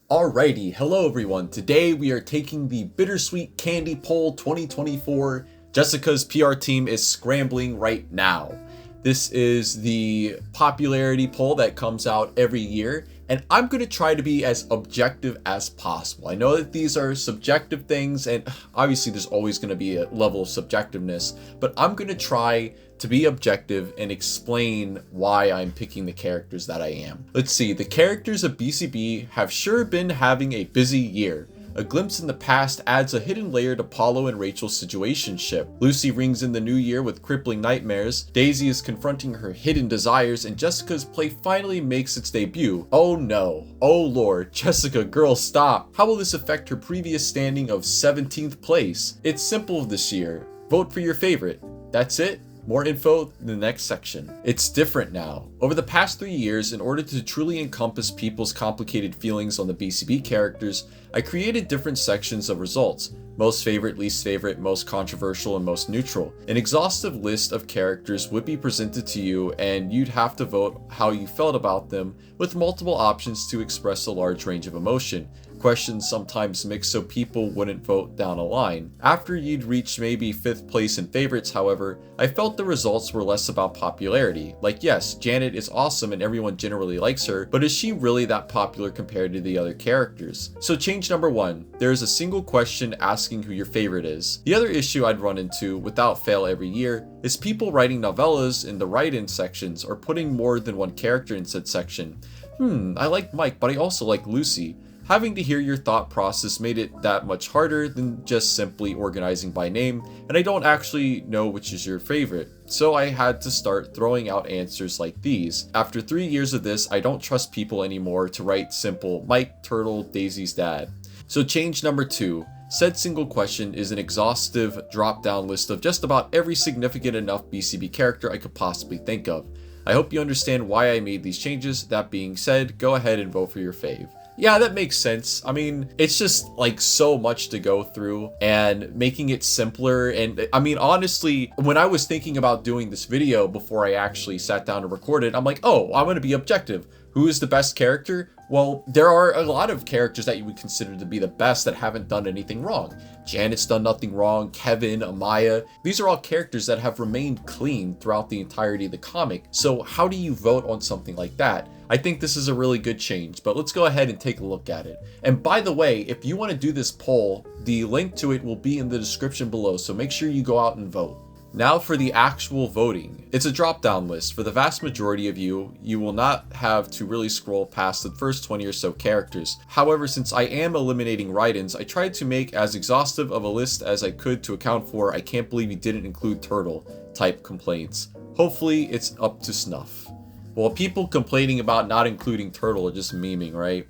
Alrighty, hello everyone. Today we are taking the Bittersweet Candy Poll 2024. Jessica's PR team is scrambling right now. This is the popularity poll that comes out every year, and I'm going to try to be as objective as possible. I know that these are subjective things, and obviously there's always going to be a level of subjectiveness, but I'm going to try to be objective and explain why I'm picking the characters that I am. Let's see, the characters of BCB have sure been having a busy year. A glimpse in the past adds a hidden layer to Paulo and Rachel's situationship. Lucy rings in the new year with crippling nightmares. Daisy is confronting her hidden desires, and Jessica's play finally makes its debut. Oh no. Oh lord. Jessica, girl, stop. How will this affect her previous standing of 17th place? It's simple this year. Vote for your favorite. That's it. More info in the next section. It's different now. Over the past 3 years, in order to truly encompass people's complicated feelings on the BCB characters, I created different sections of results. Most favorite, least favorite, most controversial, and most neutral. An exhaustive list of characters would be presented to you, and you'd have to vote how you felt about them, with multiple options to express a large range of emotion. Questions sometimes mixed so people wouldn't vote down a line. After you'd reached maybe 5th place in favorites, however, I felt the results were less about popularity. Like, yes, Janet is awesome and everyone generally likes her, but is she really that popular compared to the other characters? So change number 1, there is a single question asking who your favorite is. The other issue I'd run into, without fail every year, is people writing novellas in the write-in sections or putting more than one character in said section. I like Mike, but I also like Lucy. Having to hear your thought process made it that much harder than just simply organizing by name, and I don't actually know which is your favorite. So I had to start throwing out answers like these. After 3 years of this, I don't trust people anymore to write simple Mike, Turtle, Daisy's dad. So change number 2. Said single question is an exhaustive drop-down list of just about every significant enough BCB character I could possibly think of. I hope you understand why I made these changes. That being said, go ahead and vote for your fave. Yeah, that makes sense. I mean, it's just like so much to go through, and making it simpler. And I mean, honestly, when I was thinking about doing this video before I actually sat down to record it, I'm like, oh, I'm going to be objective. Who is the best character? Well, there are a lot of characters that you would consider to be the best that haven't done anything wrong. Janet's done nothing wrong, Kevin, Amaya. These are all characters that have remained clean throughout the entirety of the comic. So how do you vote on something like that? I think this is a really good change, but let's go ahead and take a look at it. And by the way, if you want to do this poll, the link to it will be in the description below, so make sure you go out and vote. Now for the actual voting. It's a drop-down list. For the vast majority of you, you will not have to really scroll past the first 20 or so characters. However, since I am eliminating write-ins, I tried to make as exhaustive of a list as I could to account for "I can't believe you didn't include Turtle" type complaints. Hopefully it's up to snuff. Well, people complaining about not including Turtle are just memeing, right?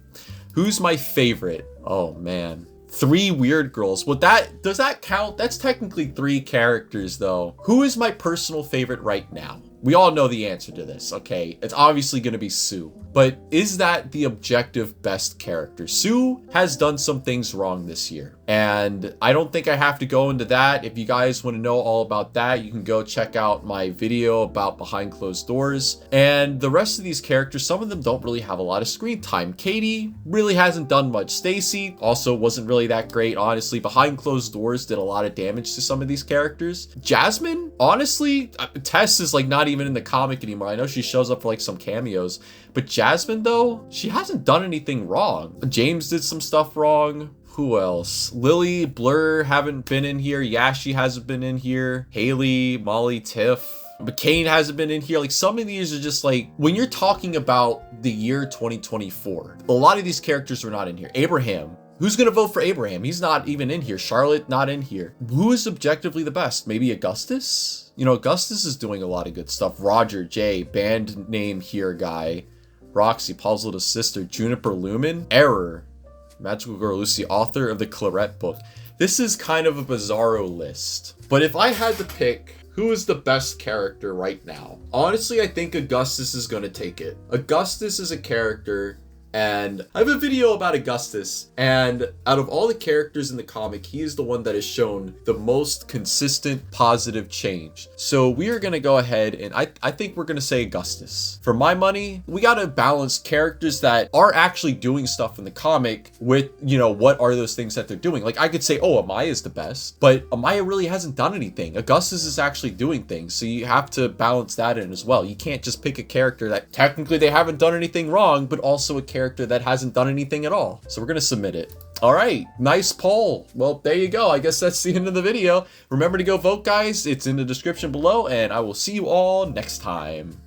Who's my favorite? Oh man. 3 weird girls. Well, does that count? That's technically 3 characters though. Who is my personal favorite right now? We all know the answer to this, okay? It's obviously going to be Sue. But is that the objective best character? Sue has done some things wrong this year, and I don't think I have to go into that. If you guys want to know all about that, you can go check out my video about Behind Closed Doors. And the rest of these characters, some of them don't really have a lot of screen time. Katie really hasn't done much. Stacy also wasn't really that great, honestly. Behind Closed Doors did a lot of damage to some of these characters. Jasmine, honestly, Tess is like not even in the comic anymore. I know she shows up for like some cameos, but Jasmine though, she hasn't done anything wrong. James did some stuff wrong. Who else? Lily, Blur haven't been in here. Yashi hasn't been in here. Haley, Molly, Tiff. McCain hasn't been in here. Like, some of these are just like, when you're talking about the year 2024, a lot of these characters are not in here. Abraham. Who's going to vote for Abraham? He's not even in here. Charlotte, not in here. Who is objectively the best? Maybe Augustus? You know, Augustus is doing a lot of good stuff. Roger, Jay, band name here guy. Roxy, Paul's little sister. Juniper Lumen. Error. Magical Girl Lucy, author of the Claret book. This is kind of a bizarro list. But if I had to pick who is the best character right now, honestly, I think Augustus is going to take it. Augustus is a character And I have a video about Augustus, and out of all the characters in the comic, he is the one that has shown the most consistent positive change. So we are going to go ahead and I think we're going to say Augustus. For my money, we got to balance characters that are actually doing stuff in the comic with, you know, what are those things that they're doing. Like I could say, oh, Amaya is the best, but Amaya really hasn't done anything. Augustus is actually doing things. So you have to balance that in as well. You can't just pick a character that technically they haven't done anything wrong, but also a character that hasn't done anything at all. So we're going to submit it. All right, nice poll. Well, there you go. I guess that's the end of the video. Remember to go vote, guys. It's in the description below, and I will see you all next time.